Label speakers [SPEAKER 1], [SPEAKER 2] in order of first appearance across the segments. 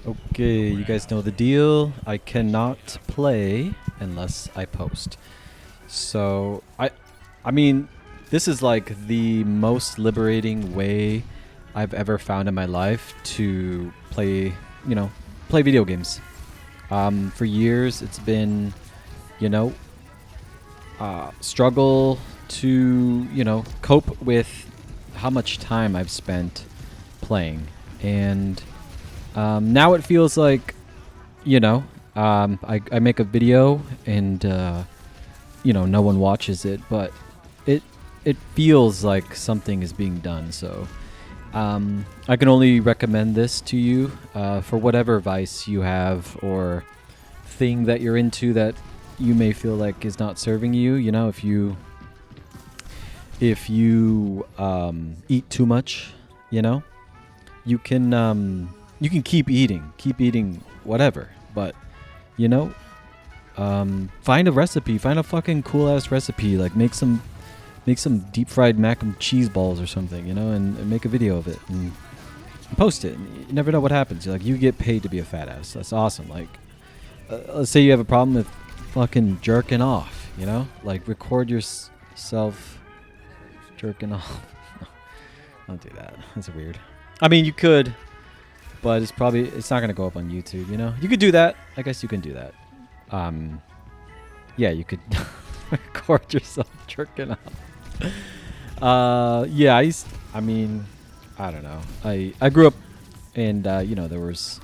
[SPEAKER 1] Okay, you guys know the deal. I cannot play unless I post. So I mean, this is like the most liberating way I've ever found in my life to play, play video games. For years, it's been, you know, struggle to, cope with how much time I've spent playing, and now it feels like, I make a video and no one watches it, but it it feels like something is being done. So I can only recommend this to you for whatever vice you have or thing that you're into that you may feel like is not serving you. You know, if you eat too much, you know, you can keep eating whatever, but you know, find a recipe, find a fucking cool ass recipe, like make some deep fried mac and cheese balls or something, and make a video of it and post it. And you never know what happens. You get paid to be a fat ass. That's awesome. Like, let's say you have a problem with fucking jerking off, like record yourself jerking off. Don't do that. That's weird. I mean, you could, but it's not gonna go up on YouTube. You could do that. I guess you can do that. Yeah, you could record yourself jerking off. Yeah, I mean, I don't know. I grew up, and there was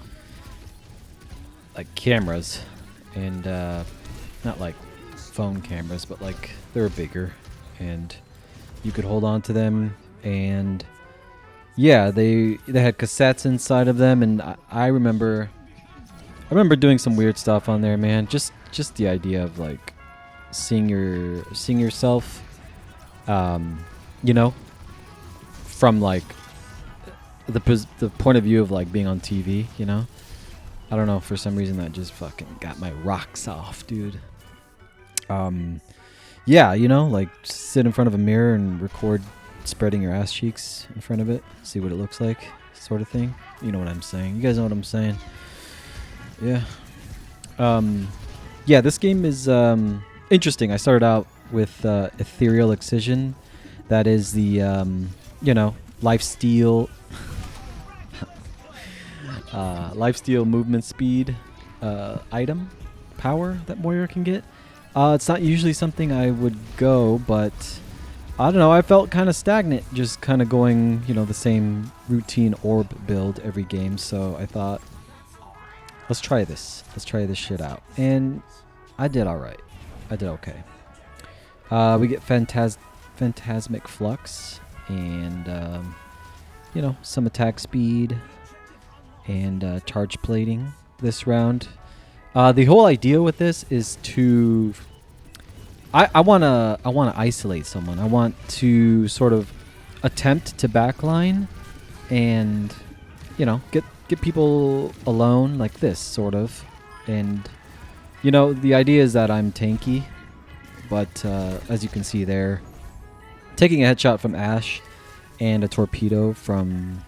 [SPEAKER 1] like cameras, and not like phone cameras, but like they were bigger, and you could hold on to them, and yeah, they had cassettes inside of them, and I remember doing some weird stuff on there, man. Just the idea of like seeing yourself, from like the point of view of like being on TV. I don't know, for some reason that just fucking got my rocks off, dude. Yeah, like sit in front of a mirror and record spreading your ass cheeks in front of it, see what it looks like, sort of thing. You know what I'm saying? You guys know what I'm saying? Yeah. Yeah, this game is interesting. I started out with Ethereal Excision. That is the lifesteal lifesteal movement speed item power that Moira can get. It's not usually something I would go, but I don't know. I felt kind of stagnant, just kind of going, the same routine orb build every game. So I thought, let's try this. Let's try this shit out. And I did all right. I did okay. We get Phantasmic Flux and, some attack speed and charge plating this round. The whole idea with this is to... I wanna isolate someone. I want to sort of attempt to backline and get people alone like this, sort of. And the idea is that I'm tanky, but as you can see there, taking a headshot from Ash and a torpedo from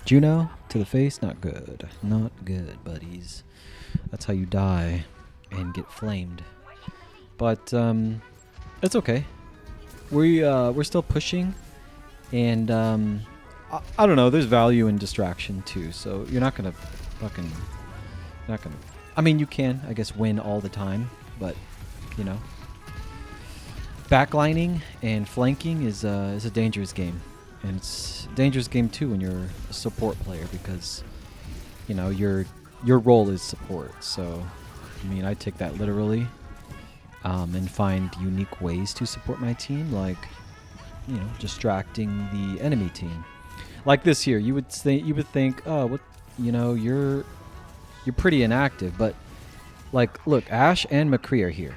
[SPEAKER 1] Juno to the face, not good. Not good, buddies. That's how you die and get flamed. But it's okay. We're still pushing, and I don't know. There's value in distraction too. So you're not gonna I mean, you can, I guess, win all the time, but backlining and flanking is a dangerous game, and it's a dangerous game too when you're a support player, because your role is support. So I mean, I take that literally, and find unique ways to support my team, like distracting the enemy team. Like this here, you would think, oh, what, you're pretty inactive, but like, look, Ash and McCree are here,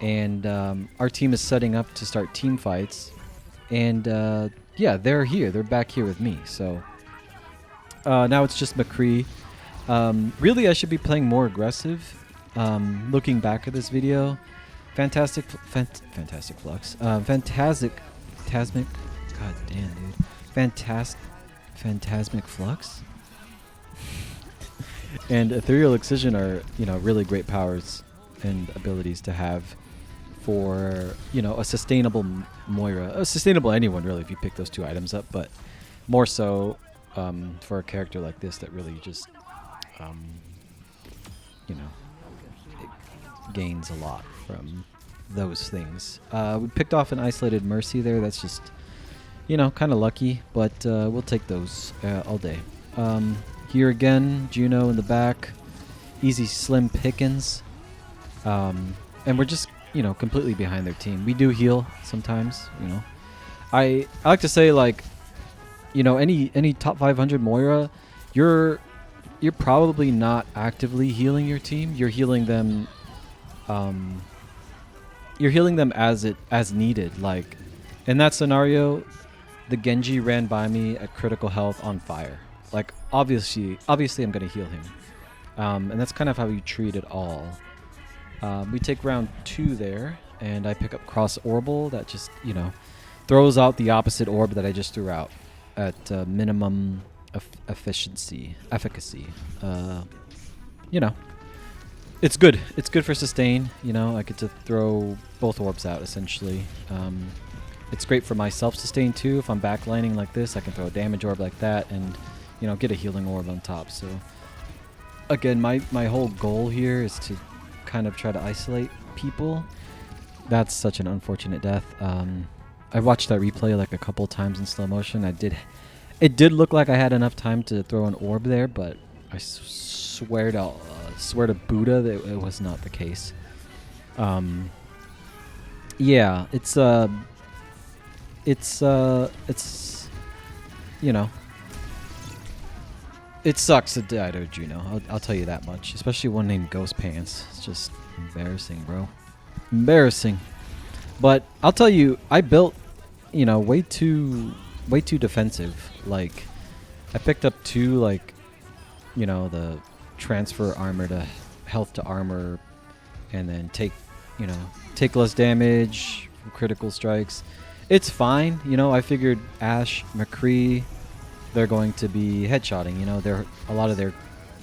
[SPEAKER 1] and our team is setting up to start team fights, and yeah, they're here, they're back here with me. So now it's just McCree. Really, I should be playing more aggressive. Looking back at this video, Fantastic Flux, Phantasmic, god damn, dude, Phantasmic Flux. And Ethereal Excision are, you know, really great powers and abilities to have for, you know, a sustainable Moira. A sustainable anyone, really, if you pick those two items up. But more so for a character like this that really just, you know, it gains a lot from those things. We picked off an Isolated Mercy there. That's just, you know, kind of lucky. But we'll take those all day. Here again, Juno in the back. Easy slim pickings. And we're just, you know, completely behind their team. We do heal sometimes, you know. I like to say, like, you know, any top 500 Moira, you're probably not actively healing your team. You're healing them as needed. Like in that scenario, the Genji ran by me at critical health on fire. Like obviously I'm gonna heal him. And that's kind of how you treat it all. We take round 2 there, and I pick up Cross Orbital. That just, you know, throws out the opposite orb that I just threw out at minimum efficacy. You know, it's good. It's good for sustain. You know, I get to throw both orbs out essentially. It's great for my self-sustain too. If I'm backlining like this, I can throw a damage orb like that, and you know, get a healing orb on top. So again, my whole goal here is to kind of try to isolate people. That's such an unfortunate death. I watched that replay like a couple times in slow motion. It did look like I had enough time to throw an orb there, but I swear to Buddha that it was not the case. Yeah, it's you know, it sucks to die to Juno. I'll tell you that much. Especially one named Ghost Pants. It's just embarrassing, bro. Embarrassing. But I'll tell you, I built, you know, way too defensive. Like, I picked up 2, like, you know, the transfer armor to health to armor, and then take less damage from critical strikes. It's fine. You know, I figured Ashe, McCree, they're going to be headshotting. You know, a lot of their,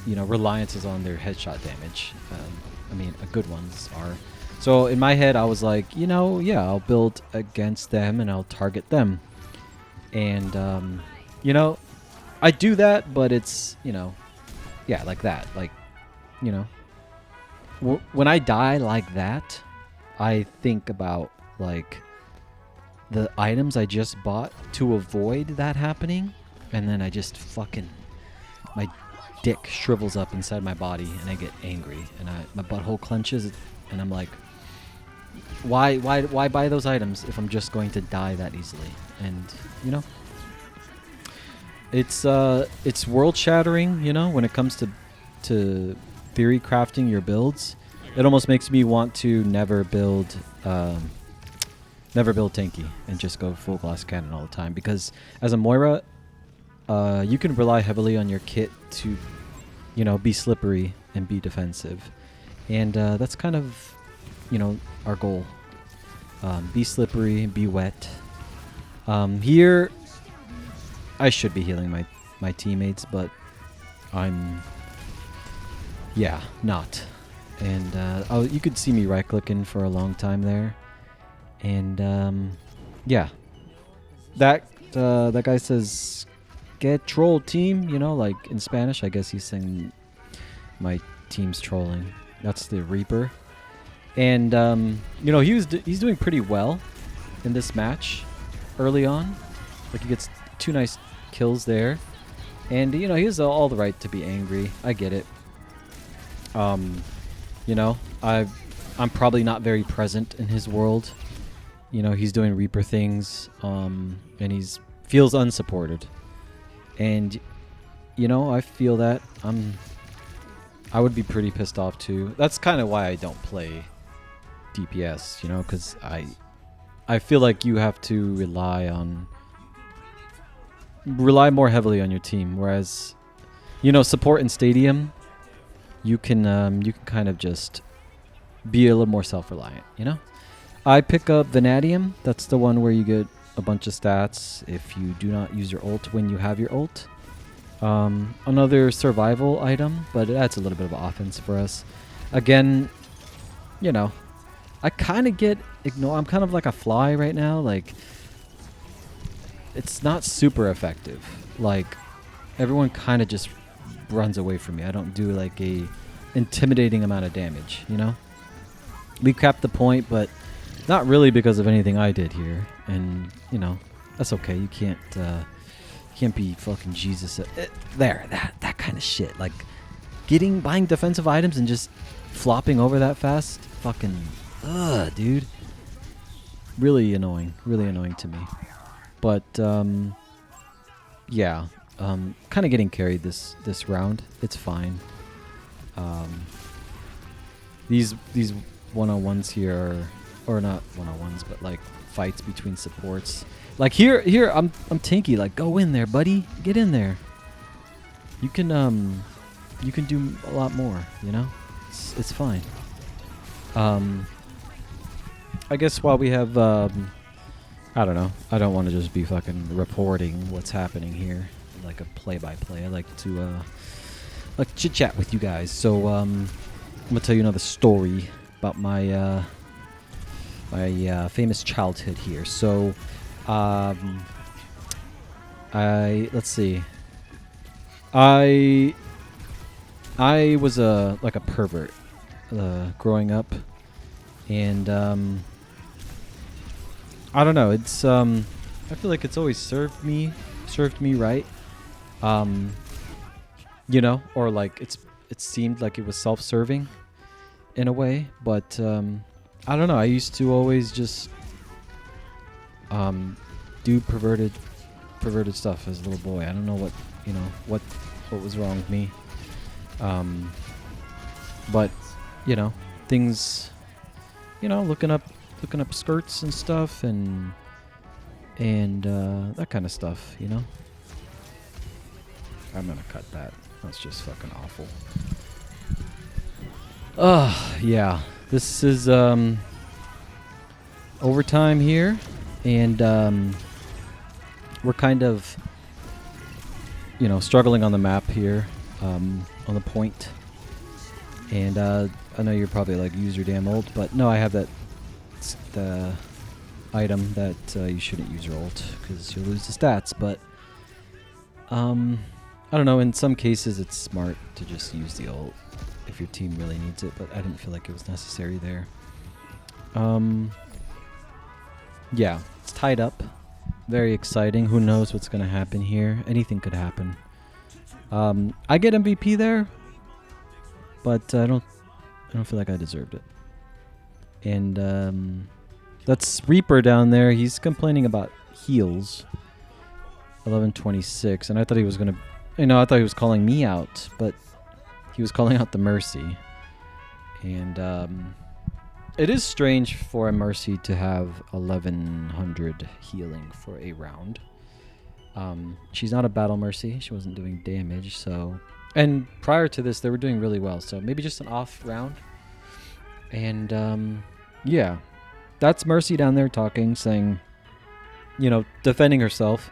[SPEAKER 1] you know, reliance is on their headshot damage. I mean, good ones are. So in my head, I was like, you know, yeah, I'll build against them and I'll target them. And, you know, I do that, but it's, you know, yeah, like that. Like, you know, when I die like that, I think about, like, the items I just bought to avoid that happening. And then I just fucking, my dick shrivels up inside my body and I get angry and my butthole clenches and I'm like, why buy those items if I'm just going to die that easily? And, you know, it's world shattering, you know, when it comes to theory crafting your builds. It almost makes me want to never build tanky and just go full glass cannon all the time, because as a Moira, you can rely heavily on your kit to, you know, be slippery and be defensive. And that's kind of, you know, our goal. Be slippery, be wet. Here, I should be healing my teammates, but I'm, yeah, not. And you could see me right-clicking for a long time there. And, yeah. That guy says, get troll team, you know, like in Spanish. I guess he's saying my team's trolling. That's the Reaper. And, you know, he's doing pretty well in this match early on. Like, he gets 2 nice kills there. And, you know, he has all the right to be angry. I get it. You know, I'm probably not very present in his world. You know, he's doing Reaper things, and feels unsupported. And, you know, I feel that. I would be pretty pissed off too. That's kind of why I don't play DPS, you know, because I feel like you have to rely more heavily on your team. Whereas, you know, support in Stadium, you can kind of just be a little more self-reliant, you know. I pick up Vanadium. That's the one where you get a bunch of stats if you do not use your ult when you have your ult. Another survival item, but it adds a little bit of offense for us. Again, you know, I kind of get ignore. I'm kind of like a fly right now. Like, it's not super effective. Like, everyone kind of just runs away from me. I don't do like a intimidating amount of damage, you know? We capped the point, but not really because of anything I did here. And, you know, that's okay. You can't be fucking Jesus. That kind of shit. Like, buying defensive items and just flopping over that fast. Fucking, dude. Really annoying to me. But, yeah. Kind of getting carried this round. It's fine. These one-on-ones here or not one-on-ones, but like fights between supports. Like here I'm tanky. Like, go in there, buddy. Get in there. You can do a lot more, you know? It's fine. I guess while we have I don't know. I don't want to just be fucking reporting what's happening here like a play-by-play. I like to chit-chat with you guys. So I'm gonna tell you another story about my famous childhood here. So let's see. I was like a pervert growing up, and I don't know. It's I feel like it's always served me right. You know, or like it seemed like it was self-serving in a way, but I don't know. I used to always just do perverted stuff as a little boy. I don't know what, you know, what was wrong with me. But you know, things, you know, looking up skirts and stuff and that kind of stuff, you know. I'm gonna cut that. That's just fucking awful. Yeah. This is overtime here, and we're kind of, you know, struggling on the map here, on the point. And I know you're probably like, use your damn ult, but no, I have the item that you shouldn't use your ult because you'll lose the stats. But I don't know. In some cases, it's smart to just use the ult if your team really needs it, but I didn't feel like it was necessary there. Yeah, it's tied up. Very exciting. Who knows what's going to happen here? Anything could happen. I get MVP there, but I don't feel like I deserved it. And that's Reaper down there. He's complaining about heals. 1126, and I thought he was going to, you know, I thought he was calling me out, but he was calling out the Mercy. And it is strange for a Mercy to have 1100 healing for a round. She's not a battle Mercy. She wasn't doing damage, so... And prior to this, they were doing really well, so maybe just an off round. And, yeah. That's Mercy down there talking, saying, you know, defending herself,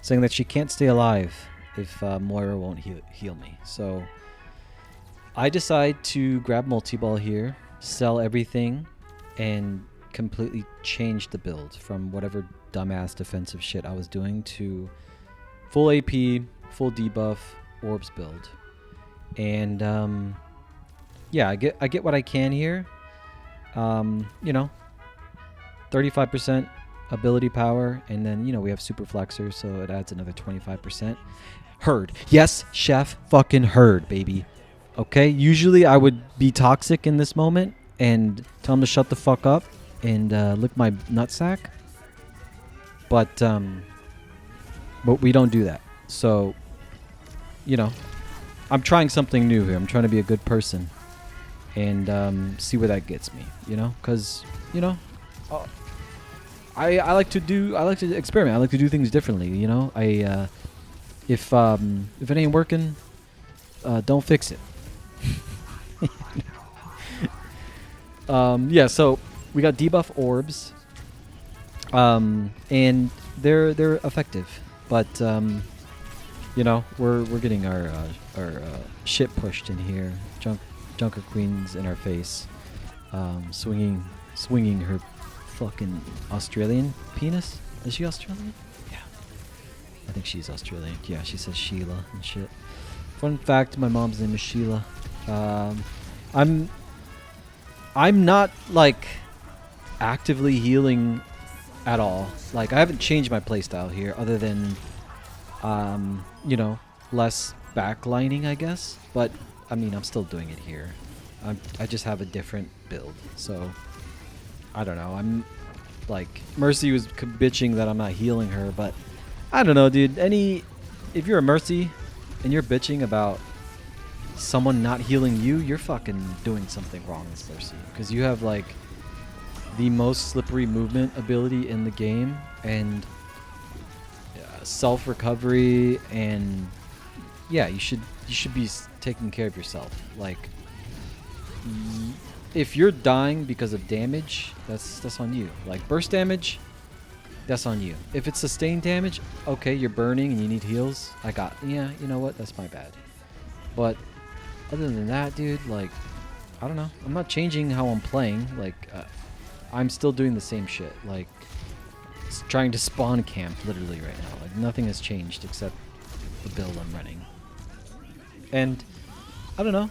[SPEAKER 1] saying that she can't stay alive if Moira won't heal me. So I decide to grab multi-ball here, sell everything, and completely change the build from whatever dumbass defensive shit I was doing to full AP, full debuff, orbs build. And yeah, I get what I can here. You know, 35% ability power, and then, you know, we have super flexor, so it adds another 25%. Herd. Yes, chef, fucking herd, baby. Okay, usually I would be toxic in this moment and tell him to shut the fuck up and lick my nutsack. But we don't do that. So, you know, I'm trying something new here. I'm trying to be a good person and see where that gets me, you know? Because, you know, I like to experiment. I like to do things differently, you know? If it ain't working, don't fix it. Yeah, so we got debuff orbs, and they're effective, but You know, we're getting our shit pushed in here. Junker Queen's in our face, swinging her fucking Australian penis. Is she Australian? Yeah, I think she's Australian. Yeah, she says Sheila and shit. Fun fact: my mom's name is Sheila. I'm not like actively healing at all. Like I haven't changed my playstyle here, other than you know, less backlining, I guess. But I mean, I'm still doing it here. I just have a different build, so I don't know. I'm like, Mercy was bitching that I'm not healing her, but I don't know, dude. If you're a Mercy and you're bitching about someone not healing you, you're fucking doing something wrong as Mercy, because you have like the most slippery movement ability in the game, and self recovery, and yeah, you should be taking care of yourself. Like, if you're dying because of damage, that's on you. Like burst damage, that's on you. If it's sustained damage, okay, you're burning and you need heals. Yeah, you know what? That's my bad. But other than that, dude, like, I don't know. I'm not changing how I'm playing. Like, I'm still doing the same shit. Like, trying to spawn camp literally right now. Like, nothing has changed except the build I'm running. And I don't know.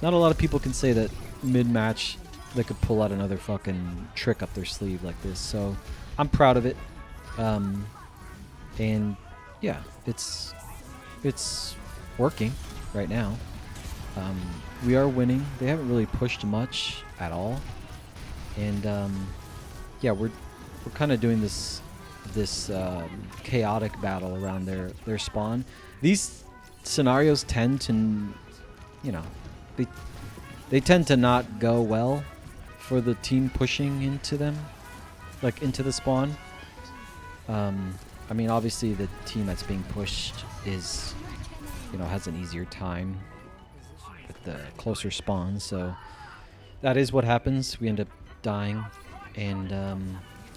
[SPEAKER 1] Not a lot of people can say that mid-match they could pull out another fucking trick up their sleeve like this. So I'm proud of it. And yeah, it's working right now. We are winning. They haven't really pushed much at all. And yeah, we're kind of doing this chaotic battle around their spawn. These scenarios tend to, you know, they tend to not go well for the team pushing into them, like into the spawn. I mean, obviously the team that's being pushed is, you know, has an easier time with the closer spawn, so that is what happens. We end up dying, and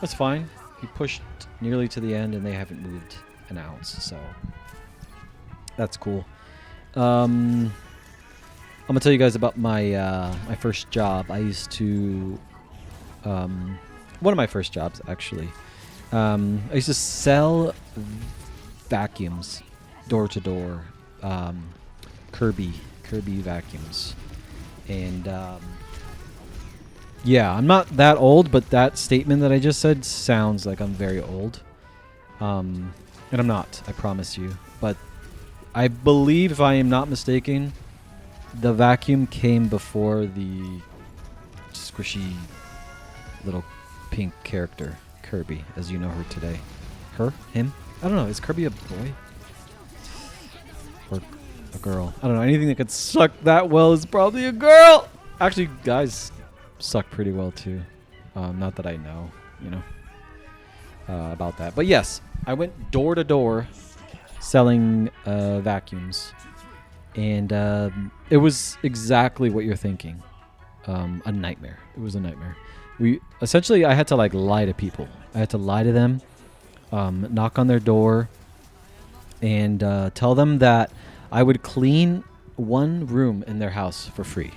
[SPEAKER 1] that's fine. We pushed nearly to the end, and they haven't moved an ounce, so that's cool. I'm gonna tell you guys about my my first job. I used to one of my first jobs, actually. I used to sell vacuums door to door, Kirby vacuums, and yeah, I'm not that old, but that statement that I just said sounds like I'm very old, and I'm not, I promise you. But I believe, if I am not mistaken, the vacuum came before the squishy little pink character, Kirby, as you know her today. Her? Him? I don't know. Is Kirby a boy? Or a girl? I don't know. Anything that could suck that well is probably a girl! Actually, guys suck pretty well, too. Not that I know, you know, about that. But yes, I went door to door selling vacuums. And it was exactly what you're thinking. A nightmare. It was a nightmare. I had to like lie to people. I had to lie to them, knock on their door, and tell them that I would clean one room in their house for free.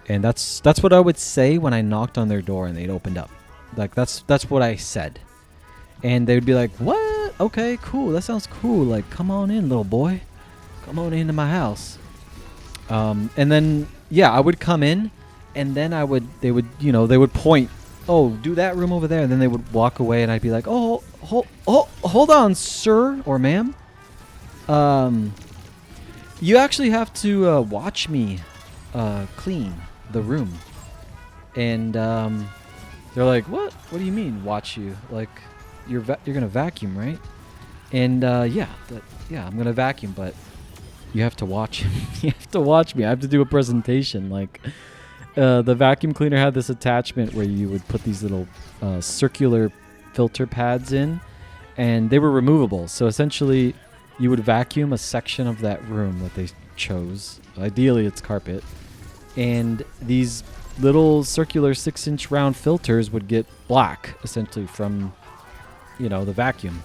[SPEAKER 1] And that's what I would say when I knocked on their door and they'd opened up. Like that's what I said. And they would be like, "What? Okay, cool. That sounds cool. Like, come on in, little boy. Come on into my house." And then, yeah, I would come in, and then they would point, "Oh, do that room over there." And then they would walk away, and I'd be like, "Oh, hold on, sir or ma'am. You actually have to watch me clean the room." And they're like, "What? What do you mean, watch you? Like, you're gonna vacuum, right?" And yeah, I'm gonna vacuum, but you have to watch him. You have to watch me. I have to do a presentation. Like, the vacuum cleaner had this attachment where you would put these little circular filter pads in, and they were removable. So essentially, you would vacuum a section of that room that they chose. Ideally, it's carpet. And these little circular 6-inch round filters would get black, essentially, from, you know, the vacuum.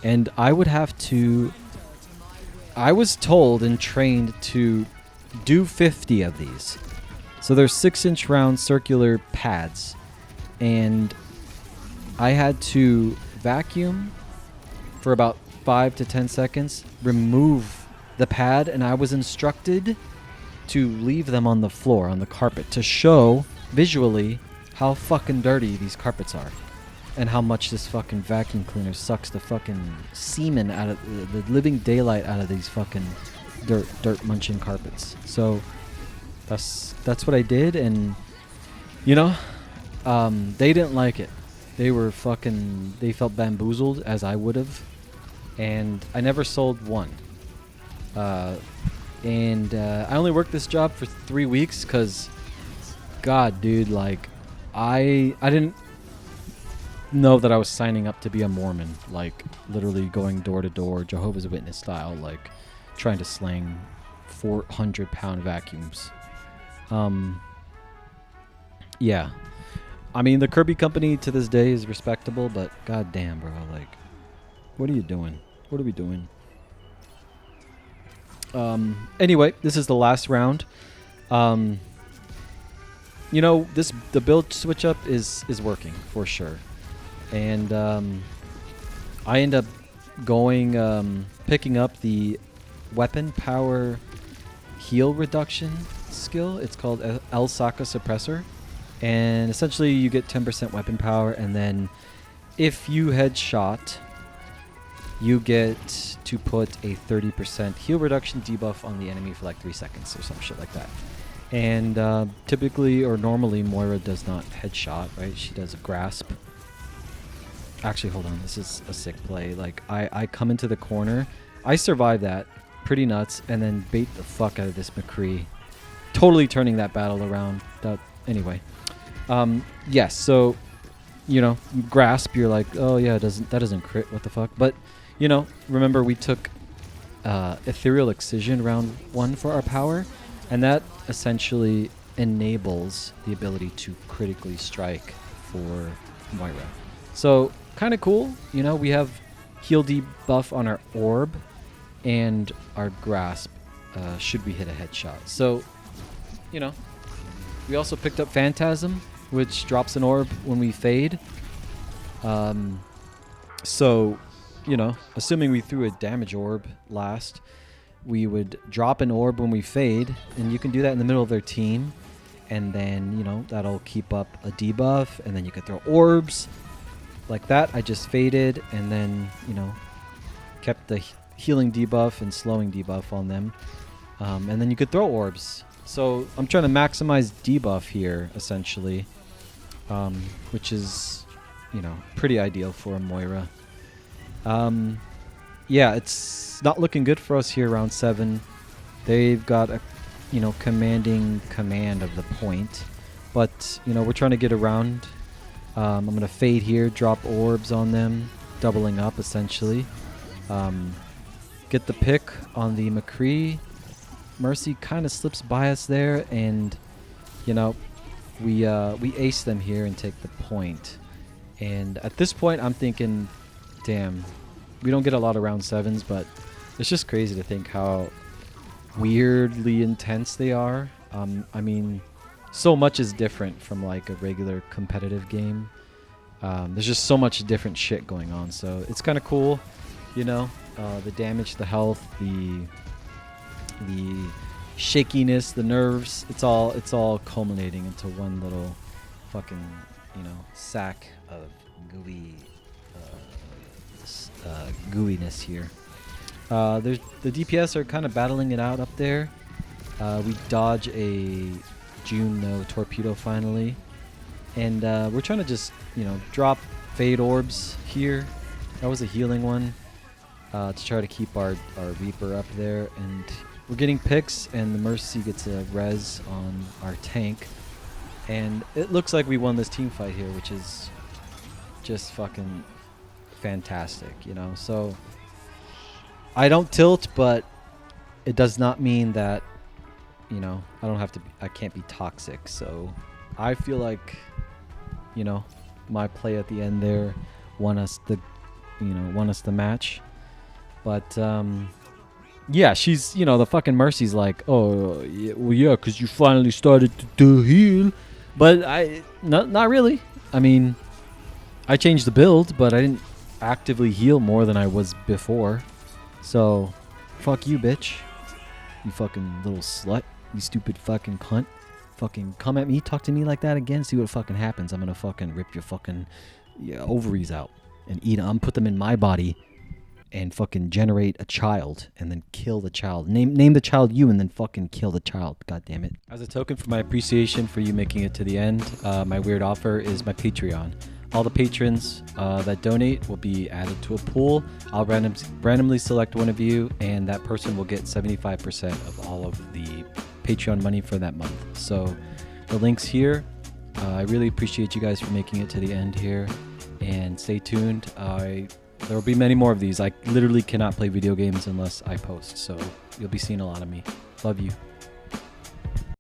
[SPEAKER 1] And I would have to I was told and trained to do 50 of these. So they're 6-inch round circular pads. And I had to vacuum for about 5 to 10 seconds, remove the pad, and I was instructed to leave them on the floor, on the carpet, to show visually how fucking dirty these carpets are. And how much this fucking vacuum cleaner sucks the fucking semen out of the living daylight out of these fucking dirt munching carpets. So that's what I did, and you know, they didn't like it. They felt bamboozled, as I would have, and I never sold one. And I only worked this job for 3 weeks because, God, dude, like, I didn't know that I was signing up to be a Mormon, like literally going door to door, Jehovah's Witness style, like trying to sling 400-pound vacuums. Yeah, I mean, the Kirby company to this day is respectable, but god damn, bro, like, what are you doing? What are we doing? Anyway, this is the last round. You know, the build switch up is working for sure. And I end up picking up the weapon power heal reduction skill. It's called El Saka Suppressor. And essentially you get 10% weapon power, and then if you headshot, you get to put a 30% heal reduction debuff on the enemy for like 3 seconds or some shit like that. And typically or normally Moira does not headshot, right? She does a grasp. Actually, hold on. This is a sick play. Like, I come into the corner. I survive that. Pretty nuts. And then bait the fuck out of this McCree. Totally turning that battle around. Anyway. Yes, so, you know, you grasp. You're like, oh, yeah, that doesn't crit. What the fuck? But, you know, remember we took Ethereal Excision round 1 for our power. And that essentially enables the ability to critically strike for Moira. So, kind of cool. You know, we have heal debuff on our orb and our grasp should we hit a headshot. So, you know, we also picked up Phantasm, which drops an orb when we fade. So, you know, assuming we threw a damage orb last, we would drop an orb when we fade, and you can do that in the middle of their team. And then, you know, that'll keep up a debuff, and then you can throw orbs. Like that, I just faded, and then, you know, kept the healing debuff and slowing debuff on them. And then you could throw orbs. So I'm trying to maximize debuff here, essentially, which is, you know, pretty ideal for a Moira. Yeah, it's not looking good for us here, round 7. They've got a, you know, commanding command of the point. But, you know, we're trying to get around. I'm going to fade here, drop orbs on them, doubling up, essentially. Get the pick on the McCree. Mercy kind of slips by us there, and, you know, we ace them here and take the point. And at this point, I'm thinking, damn, we don't get a lot of round 7s, but it's just crazy to think how weirdly intense they are. I mean, so much is different from like a regular competitive game. There's just so much different shit going on, so it's kind of cool, you know. The damage, the health, the shakiness, the nerves, it's all culminating into one little fucking, you know, sack of gooiness here. There's the DPS are kind of battling it out up there. We dodge a Juno torpedo finally, and we're trying to just, you know, drop fade orbs here. That was a healing one to try to keep our Reaper up there, and we're getting picks, and the Mercy gets a res on our tank, and it looks like we won this team fight here, which is just fucking fantastic, you know. So I don't tilt, but it does not mean that, you know, I can't be toxic. So I feel like, you know, my play at the end there won us the match. But Yeah, she's, the fucking Mercy's like, oh, yeah, well, yeah, because you finally started to heal. But not really. I mean, I changed the build, but I didn't actively heal more than I was before. So, fuck you, bitch. You fucking little slut. You stupid fucking cunt. Fucking come at me, talk to me like that again, see what fucking happens. I'm gonna fucking rip your fucking ovaries out and eat them, put them in my body, and fucking generate a child and then kill the child. Name the child you and then fucking kill the child. God damn it. As a token for my appreciation for you making it to the end, my weird offer is my Patreon. All the patrons that donate will be added to a pool. I'll randomly select one of you, and that person will get 75% of all of the Patreon money for that month. So the link's here. I really appreciate you guys for making it to the end here, and stay tuned. There will be many more of these. I literally cannot play video games unless I post, so you'll be seeing a lot of me. Love you.